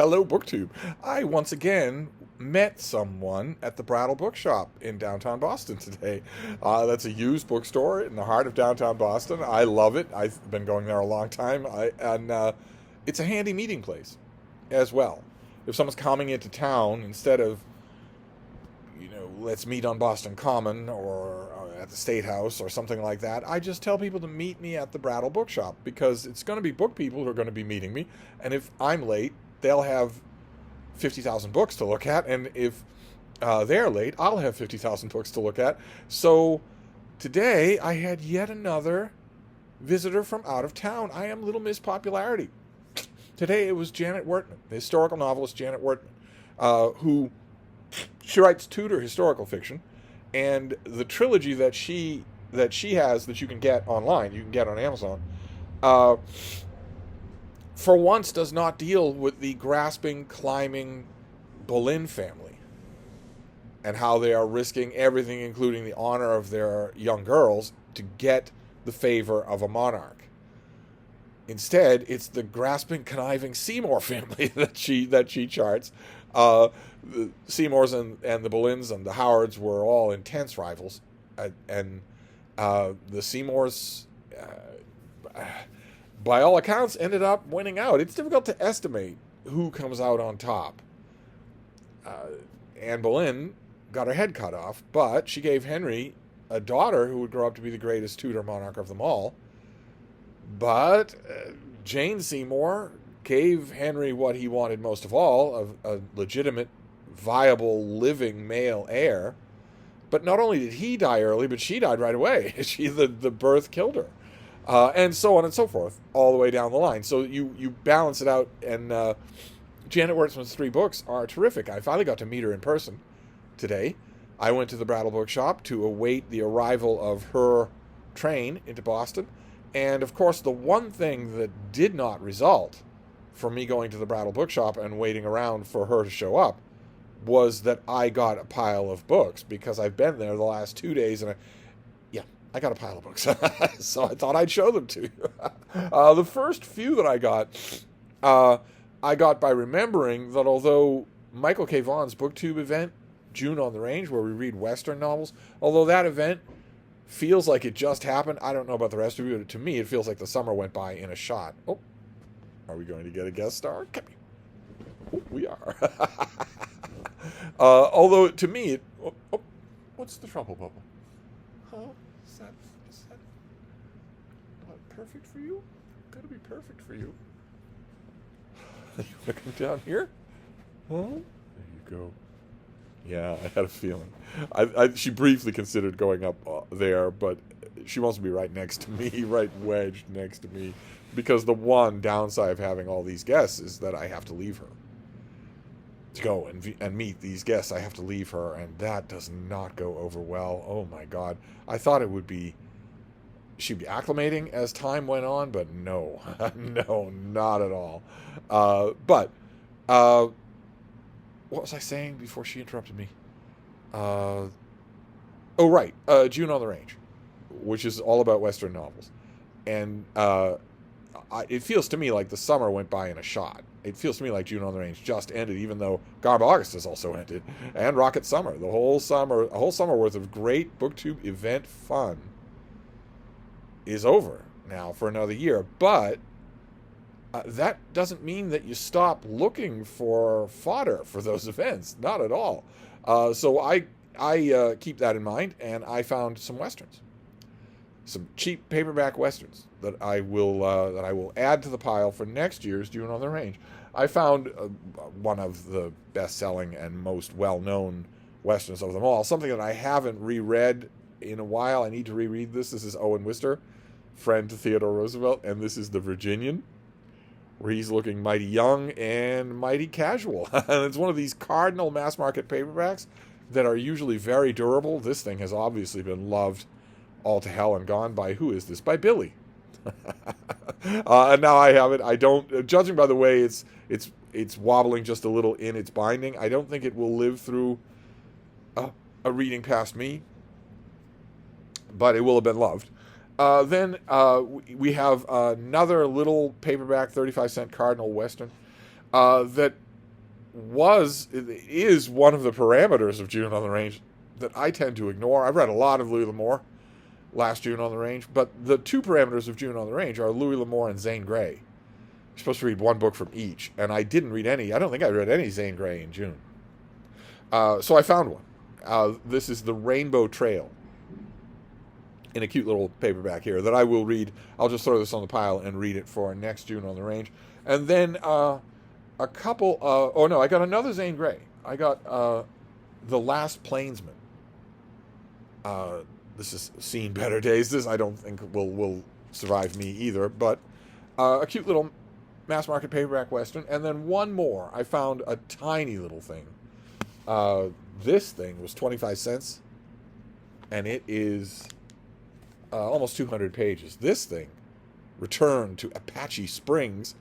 Hello, BookTube. I once again met someone at the Brattle Bookshop in downtown Boston today. That's a used bookstore in the heart of downtown Boston. I love it. I've been going there a long time, and it's a handy meeting place as well. If someone's coming into town, instead of, let's meet on Boston Common or at the State House or something like that, I just tell people to meet me at the Brattle Bookshop because it's going to be book people who are going to be meeting me. And if I'm late, they'll have 50,000 books to look at. And if they're late, I'll have 50,000 books to look at. So today I had yet another visitor from out of town. I am Little Miss Popularity. Today it was Janet Wharton, the historical novelist Janet Wharton, who she writes Tudor historical fiction, and the trilogy that she has that you can get online, you can get on Amazon, for once does not deal with the grasping, climbing Boleyn family and how they are risking everything, including the honor of their young girls, to get the favor of a monarch. Instead, it's the grasping, conniving Seymour family that she charts. The Seymours and the Boleyns and the Howards were all intense rivals, and the Seymours, by all accounts, ended up winning out. It's difficult to estimate who comes out on top. Anne Boleyn got her head cut off, but she gave Henry a daughter who would grow up to be the greatest Tudor monarch of them all. But Jane Seymour gave Henry what he wanted most of all, a legitimate, viable, living male heir. But not only did he die early, but she died right away. The birth killed her. And so on and so forth, all the way down the line. So you balance it out, and Janet Wharton's 3 books are terrific. I finally got to meet her in person today. I went to the Brattle Bookshop to await the arrival of her train into Boston. And, of course, the one thing that did not result from me going to the Brattle Bookshop and waiting around for her to show up was that I got a pile of books, because I've been there the last 2 days, and I got a pile of books. So I thought I'd show them to you. The first few that I got by remembering that although Michael K. Vaughan's BookTube event, June on the Range, where we read Western novels, although that event feels like it just happened, I don't know about the rest of you, but to me it feels like the summer went by in a shot. Oh, are we going to get a guest star? Oh, we are. Although to me, what's the trouble, bubble? Huh? Is that not perfect for you? Gotta be perfect for you. You want to come down here? Huh? There you go. Yeah, I had a feeling. She briefly considered going up there, but she wants to be right next to me, right wedged next to me, because the one downside of having all these guests is that I have to leave her. To go and meet these guests, I have to leave her, and that does not go over well. Oh my God. I thought she'd be acclimating as time went on, but no. No, not at all. But what was I saying before she interrupted me? June on the Range, which is all about Western novels. And it feels to me like the summer went by in a shot. It feels to me like June on the Range just ended, even though Garb August has also ended, and Rocket Summer. A whole summer worth of great BookTube event fun is over now for another year. But that doesn't mean that you stop looking for fodder for those events. Not at all. So I keep that in mind, and I found some Westerns. Some cheap paperback Westerns that I will add to the pile for next year's June on the Range. I found one of the best-selling and most well-known Westerns of them all, something that I haven't reread in a while. I need to reread this. This is Owen Wister, friend to Theodore Roosevelt, and this is The Virginian, where he's looking mighty young and mighty casual. And it's one of these cardinal mass-market paperbacks that are usually very durable. This thing has obviously been loved all to hell and gone by, who is this? By Billy. And now I have it. I don't, judging by the way it's wobbling just a little in its binding, I don't think it will live through a reading past me, but it will have been loved. Then we have another little paperback 35-cent Cardinal Western that is one of the parameters of June on the Range that I tend to ignore. I've read a lot of Louis L'Amour last June on the Range, but the two parameters of June on the Range are Louis L'Amour and Zane Grey. You're supposed to read one book from each, and I didn't read any. I don't think I read any Zane Grey in June. So I found one. This is The Rainbow Trail, in a cute little paperback here that I will read. I'll just throw this on the pile and read it for next June on the Range. And then a couple, I got another Zane Grey. I got The Last Plainsman. This has seen better days. This I don't think will survive me either, but a cute little mass market paperback Western. And then one more. I found a tiny little thing. This thing was 25 cents, and it is almost 200 pages. This thing, Return to Apache Springs,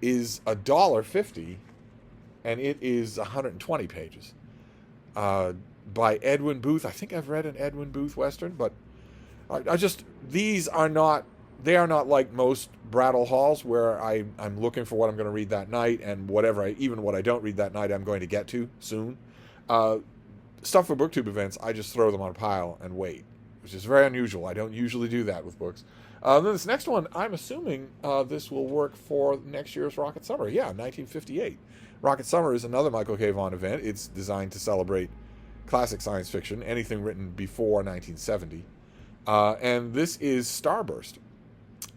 is $1.50, and it is 120 pages. By Edwin Booth. I think I've read an Edwin Booth Western, but these are not, they are not like most Brattle hauls where I'm looking for what I'm going to read that night, and even what I don't read that night I'm going to get to soon. Stuff for BookTube events, I just throw them on a pile and wait, which is very unusual. I don't usually do that with books. Then this next one, I'm assuming this will work for next year's Rocket Summer. Yeah, 1958. Rocket Summer is another Michael K. Vaughan event. It's designed to celebrate classic science fiction, anything written before 1970. And this is Starburst,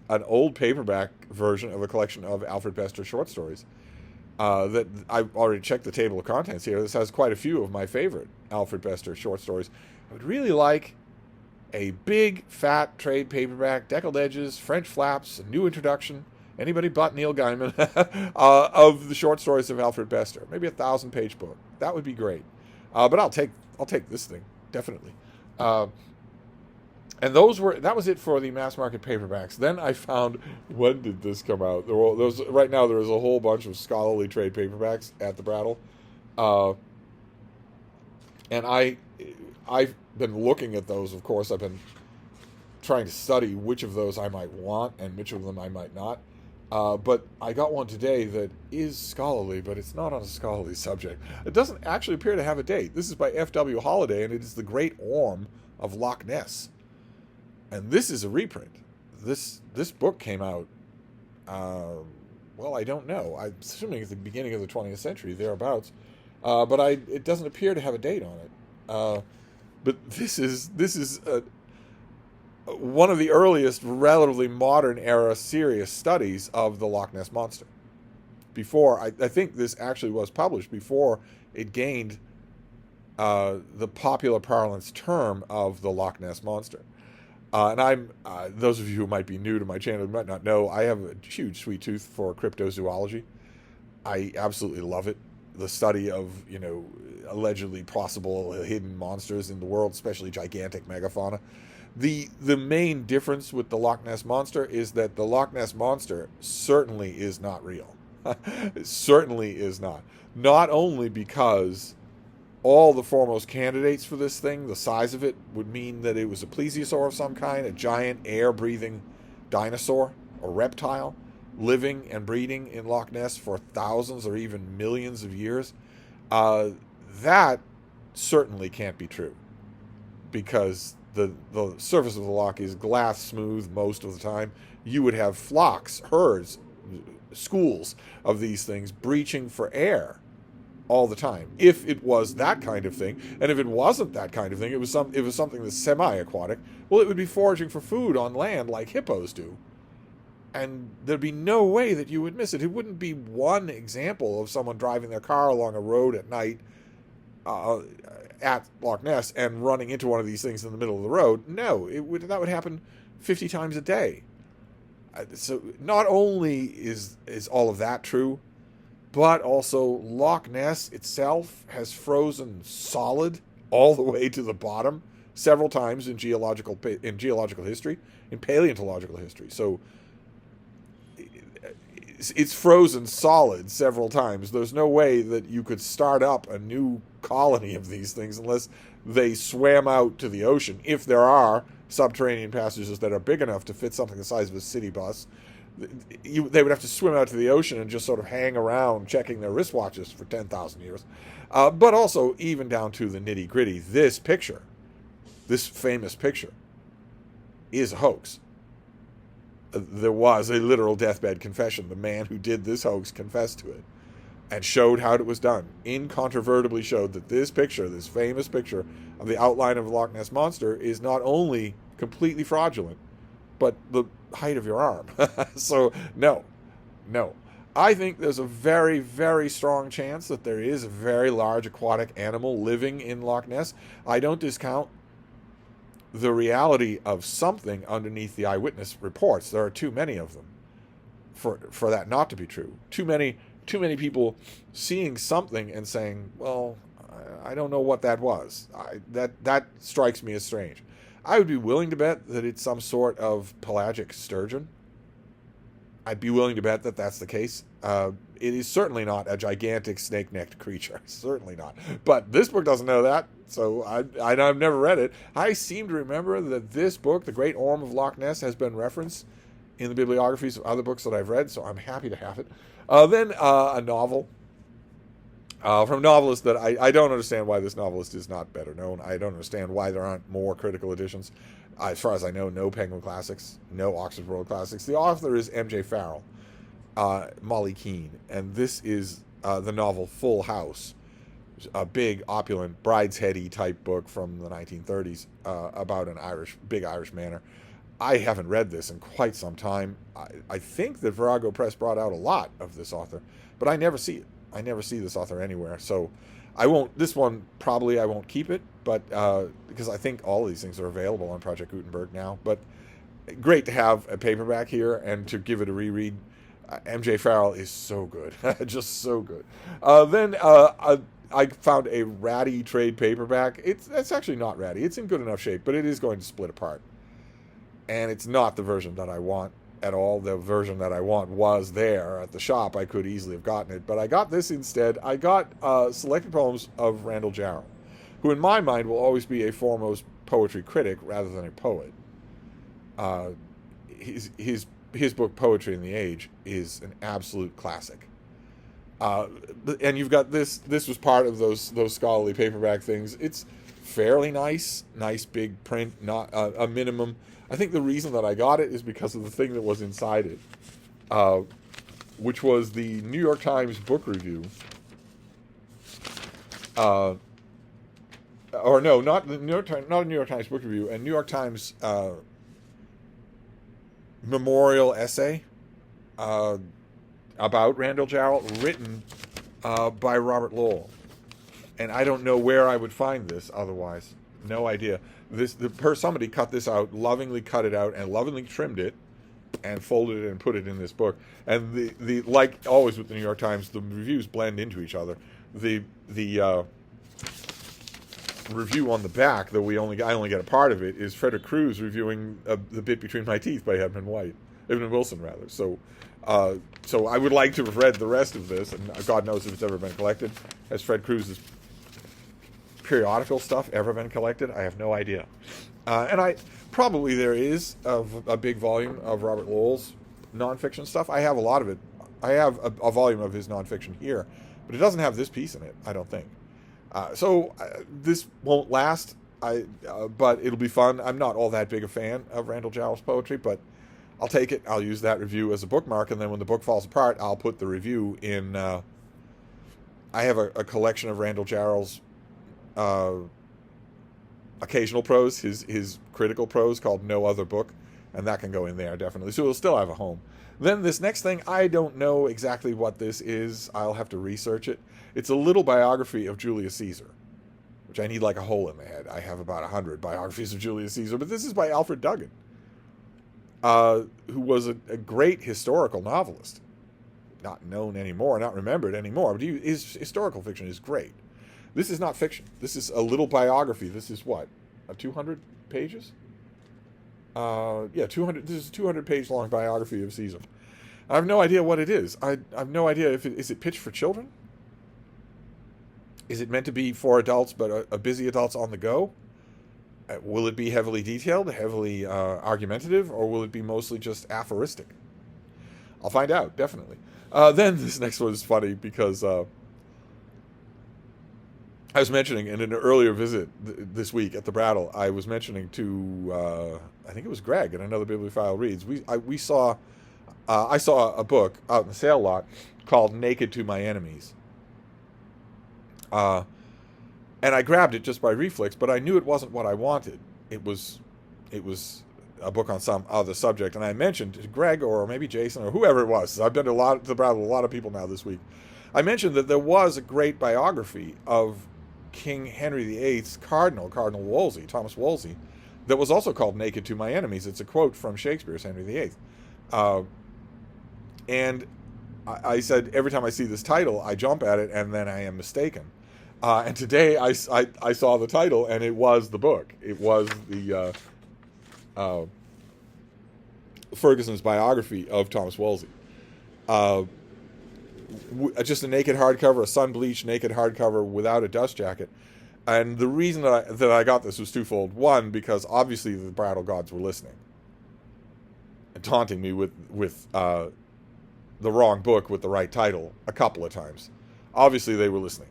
an old paperback version of a collection of Alfred Bester short stories. That I've already checked the table of contents here. This has quite a few of my favorite Alfred Bester short stories. I would really like a big, fat trade paperback, deckled edges, French flaps, a new introduction, anybody but Neil Gaiman, of the short stories of Alfred Bester. Maybe a 1,000-page book. That would be great. But I'll take this thing, definitely. And that was it for the mass market paperbacks. Then I found, when did this come out? Right now there is a whole bunch of scholarly trade paperbacks at the Brattle. And I've been looking at those, of course. I've been trying to study which of those I might want and which of them I might not. But I got one today that is scholarly, but it's not on a scholarly subject. It doesn't actually appear to have a date. This is by F.W. Holliday, and it is The Great Orm of Loch Ness. And this is a reprint. This book came out, I don't know. I'm assuming at the beginning of the 20th century, thereabouts. But it doesn't appear to have a date on it. But this is one of the earliest relatively modern era serious studies of the Loch Ness Monster. I think this actually was published before it gained the popular parlance term of the Loch Ness Monster. And those of you who might be new to my channel might not know, I have a huge sweet tooth for cryptozoology. I absolutely love it. The study of, allegedly possible hidden monsters in the world, especially gigantic megafauna. The main difference with the Loch Ness Monster is that the Loch Ness Monster certainly is not real. It certainly is not. Not only because all the foremost candidates for this thing, the size of it, would mean that it was a plesiosaur of some kind, a giant air-breathing dinosaur or reptile, living and breeding in Loch Ness for thousands or even millions of years. That certainly can't be true, because the surface of the loch is glass smooth most of the time. You would have flocks, herds, schools of these things breaching for air all the time, if it was that kind of thing. And if it wasn't that kind of thing, it was something that's semi-aquatic, well, it would be foraging for food on land like hippos do. And there'd be no way that you would miss it. It wouldn't be one example of someone driving their car along a road at night at Loch Ness and running into one of these things in the middle of the road. No, that would happen 50 times a day. So not only is all of that true, but also Loch Ness itself has frozen solid all the way to the bottom several times in geological history, in paleontological history. So it's frozen solid several times. There's no way that you could start up a new colony of these things unless they swam out to the ocean. If there are subterranean passages that are big enough to fit something the size of a city bus, they would have to swim out to the ocean and just sort of hang around checking their wristwatches for 10,000 years. But also, even down to the nitty gritty, this picture, this famous picture, is a hoax. There was a literal deathbed confession. The man who did this hoax confessed to it and showed how it was done. Incontrovertibly showed that this picture, this famous picture of the outline of the Loch Ness Monster, is not only completely fraudulent, but the height of your arm. So, no. I think there's a very, very strong chance that there is a very large aquatic animal living in Loch Ness. I don't discount the reality of something underneath the eyewitness reports. There are too many of them for that not to be true. Too many people seeing something and saying, well, I don't know what that was. That strikes me as strange. I would be willing to bet that it's some sort of pelagic sturgeon. I'd be willing to bet that that's the case. It is certainly not a gigantic snake-necked creature. Certainly not. But this book doesn't know that, so I've never read it. I seem to remember that this book, The Great Orm of Loch Ness, has been referenced in the bibliographies of other books that I've read, so I'm happy to have it. Then a novel from a novelist that I don't understand why this novelist is not better known. I don't understand why there aren't more critical editions. As far as I know, no Penguin Classics, no Oxford World Classics. The author is MJ Farrell, Molly Keane, and this is the novel Full House, a big, opulent, bridesheady type book from the 1930s about an big Irish manor. I haven't read this in quite some time. I think that Virago Press brought out a lot of this author, but I never see it. I never see this author anywhere. So this one probably I won't keep it, but because I think all these things are available on Project Gutenberg now. But great to have a paperback here and to give it a reread. MJ Farrell is so good. Just so good. Then I found a ratty trade paperback. It's actually not ratty. It's in good enough shape, but it is going to split apart. And it's not the version that I want at all. The version that I want was there at the shop. I could easily have gotten it, but I got this instead. I got selected poems of Randall Jarrell, who in my mind will always be a foremost poetry critic rather than a poet. His book Poetry in the Age is an absolute classic. And you've got this was part of those scholarly paperback things. It's fairly nice big print, not a minimum. I think the reason that I got it is because of the thing that was inside it, which was the New York Times book review. Or no, not the New York Times, not a New York Times book review, a New York Times memorial essay about Randall Jarrell, written by Robert Lowell. And I don't know where I would find this otherwise. No idea. Somebody cut this out, lovingly cut it out, and lovingly trimmed it, and folded it and put it in this book. And the like always with the New York Times, the reviews blend into each other. The review on the back, though I only get a part of it, is Frederick Cruz reviewing The Bit Between My Teeth by Edmund Wilson rather. So I would like to have read the rest of this, and God knows if it's ever been collected. Has Fred Cruz's periodical stuff ever been collected? I have no idea. And probably there is a big volume of Robert Lowell's nonfiction stuff. I have a lot of it. I have a volume of his nonfiction here, but it doesn't have this piece in it, I don't think. So this won't last, but it'll be fun. I'm not all that big a fan of Randall Jarrell's poetry, but I'll take it. I'll use that review as a bookmark, and then when the book falls apart, I'll put the review in. I have a collection of Randall Jarrell's occasional prose, his critical prose called No Other Book, and that can go in there definitely. So it'll still have a home. Then this next thing, I don't know exactly what this is. I'll have to research it. It's a little biography of Julius Caesar, which I need like a hole in the head. I have about 100 biographies of Julius Caesar, but this is by Alfred Duggan, who was a great historical novelist. Not known anymore, not remembered anymore, but his historical fiction is great. This is not fiction. This is a little biography. This is what? 200 pages? 200. This is a 200-page long biography of Caesar. I have no idea what it is. I have no idea if is it pitched for children? Is it meant to be for adults, but a busy adults on the go? Will it be heavily detailed, heavily argumentative, or will it be mostly just aphoristic? I'll find out, definitely. Then this next one is funny because I was mentioning in an earlier visit this week at the Brattle, I was mentioning to, I think it was Greg and another Bibliophile Reads, I saw a book out in the sale lot called Naked to My Enemies. And I grabbed it just by reflex, but I knew it wasn't what I wanted. It was a book on some other subject, and I mentioned to Greg or maybe Jason or whoever it was. I've done to the Brattle a lot of people now this week. I mentioned that there was a great biography of King Henry VIII's Cardinal Wolsey, Thomas Wolsey, that was also called Naked to My Enemies. It's a quote from Shakespeare's Henry VIII. And I said, every time I see this title, I jump at it, and then I am mistaken. And today I saw the title, and it was the book. It was the Ferguson's biography of Thomas Wolsey. Just a naked hardcover, a sun-bleached naked hardcover without a dust jacket. And the reason that I got this was twofold. One, because obviously the Brattle gods were listening and taunting me with the wrong book with the right title a couple of times. Obviously they were listening.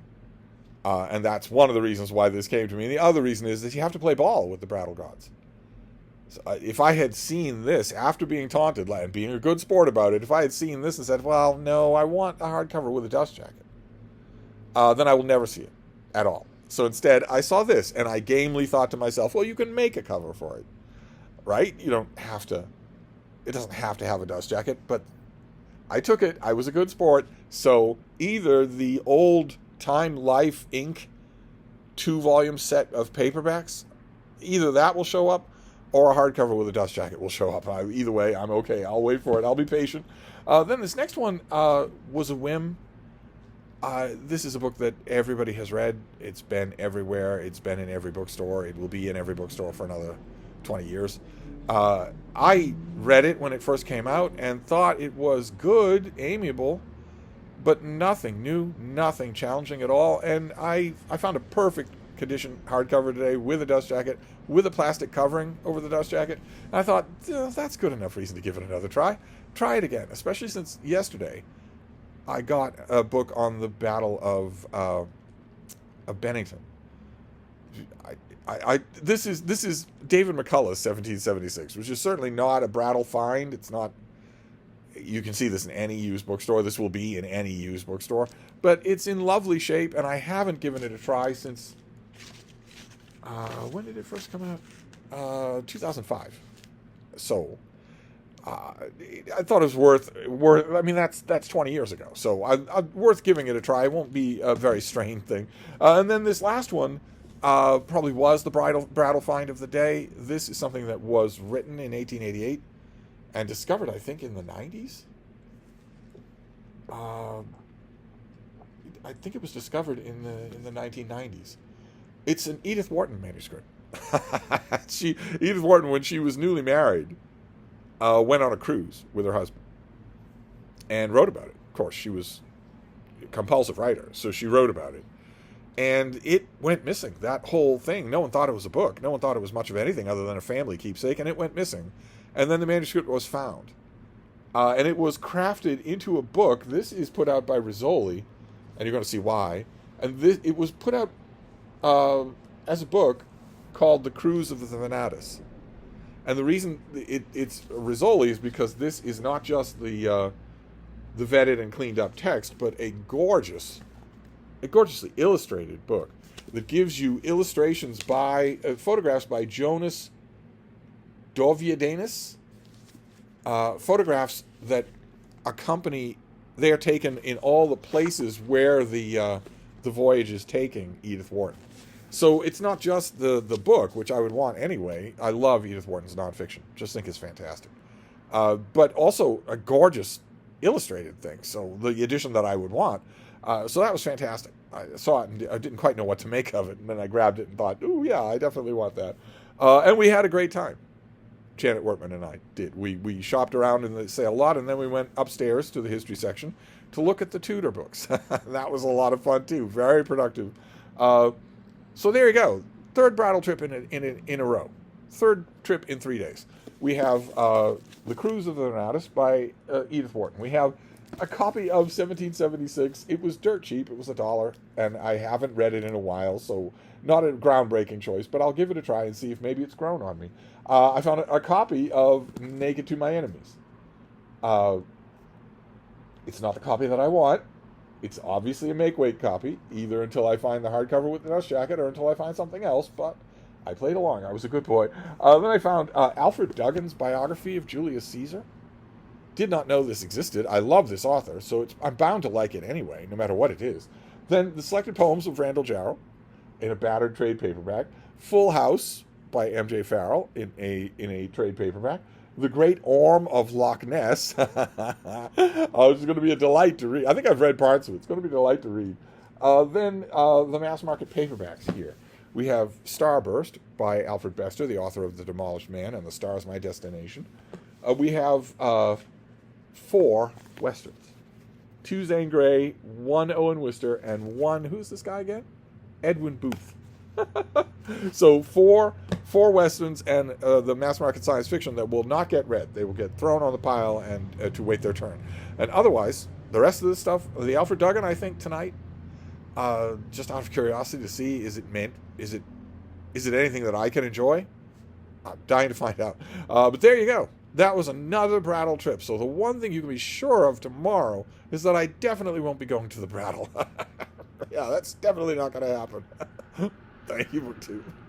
And that's one of the reasons why this came to me. And the other reason is that you have to play ball with the Brattle gods. So, if I had seen this after being taunted and being a good sport about it, if I had seen this and said, well, no, I want a hardcover with a dust jacket, then I will never see it at all. So instead, I saw this, and I gamely thought to myself, well, you can make a cover for it, right? You don't have to, it doesn't have to have a dust jacket, but I took it. I was a good sport. So either the old Time Life Inc. 2-volume set of paperbacks, either that will show up, or a hardcover with a dust jacket will show up. Either way, I'm okay. I'll wait for it. I'll be patient. Then this next one was a whim. This is a book that everybody has read. It's been everywhere. It's been in every bookstore. It will be in every bookstore for another 20 years. I read it when it first came out and thought it was good, amiable, but nothing new, nothing challenging at all. And I found a perfect condition hardcover today with a dust jacket, with a plastic covering over the dust jacket. And I thought, that's good enough reason to give it another try. Try it again, especially since yesterday I got a book on the Battle of Bennington. This is David McCullough's 1776, which is certainly not a Brattle find. It's not. You can see this in any used bookstore. This will be in any used bookstore, but it's in lovely shape, and I haven't given it a try since. When did it first come out? 2005. So. I thought it was worth. I mean, that's 20 years ago, so worth giving it a try. It won't be a very strained thing. And then this last one probably was the Brattle find of the day. This is something that was written in 1888 and discovered, I think, in the 90s. I think it was discovered in the 1990s. It's an Edith Wharton manuscript. Edith Wharton, when she was newly married, went on a cruise with her husband and wrote about it. Of course, she was a compulsive writer, so she wrote about it. And it went missing, that whole thing. No one thought it was a book. No one thought it was much of anything other than a family keepsake, and it went missing. And then the manuscript was found. And it was crafted into a book. This is put out by Rizzoli, and you're going to see why. And it was put out as a book called The Cruise of the Venatus. And the reason it's Rizzoli is because this is not just the vetted and cleaned up text, but a gorgeously illustrated book that gives you illustrations by photographs by Jonas Doviedanis, photographs that accompany. They are taken in all the places where the voyage is taking Edith Wharton. So it's not just the book, which I would want anyway. I love Edith Wharton's nonfiction. Just think it's fantastic. But also a gorgeous illustrated thing. So the edition that I would want. So that was fantastic. I saw it and I didn't quite know what to make of it. And then I grabbed it and thought, ooh, yeah, I definitely want that. And we had a great time. Janet Wortman and I did. We shopped around in the sale lot, and then we went upstairs to the history section to look at the Tudor books. That was a lot of fun, too. Very productive. So there you go. Third Brattle trip in a row. Third trip in 3 days. We have The Cruise of the Donatus by Edith Wharton. We have a copy of 1776. It was dirt cheap. It was $1, and I haven't read it in a while, so not a groundbreaking choice, but I'll give it a try and see if maybe it's grown on me. I found a copy of Naked to My Enemies. It's not the copy that I want. It's obviously a make-weight copy, either until I find the hardcover with the dust jacket or until I find something else, but I played along. I was a good boy. Then I found Alfred Duggan's biography of Julius Caesar. Did not know this existed. I love this author, so I'm bound to like it anyway, no matter what it is. Then the selected poems of Randall Jarrow in a battered trade paperback. Full House by MJ Farrell in a trade paperback. The Great Orm of Loch Ness. Oh, it's going to be a delight to read. I think I've read parts of it. It's going to be a delight to read. Then the mass market paperbacks here. We have Starburst by Alfred Bester, the author of The Demolished Man and The Star's My Destination. We have 4 Westerns. 2 Zane Grey, 1 Owen Wister, and 1, who's this guy again? Edwin Booth. So 4 Westerns and the mass market science fiction that will not get read. They will get thrown on the pile and to wait their turn. And otherwise, the rest of this stuff, the Alfred Duggan, I think tonight, just out of curiosity to see, is it anything that I can enjoy? I'm dying to find out. But there you go. That was another Brattle trip. So the one thing you can be sure of tomorrow is that I definitely won't be going to the Brattle. Yeah, that's definitely not going to happen. Thank you for tuning.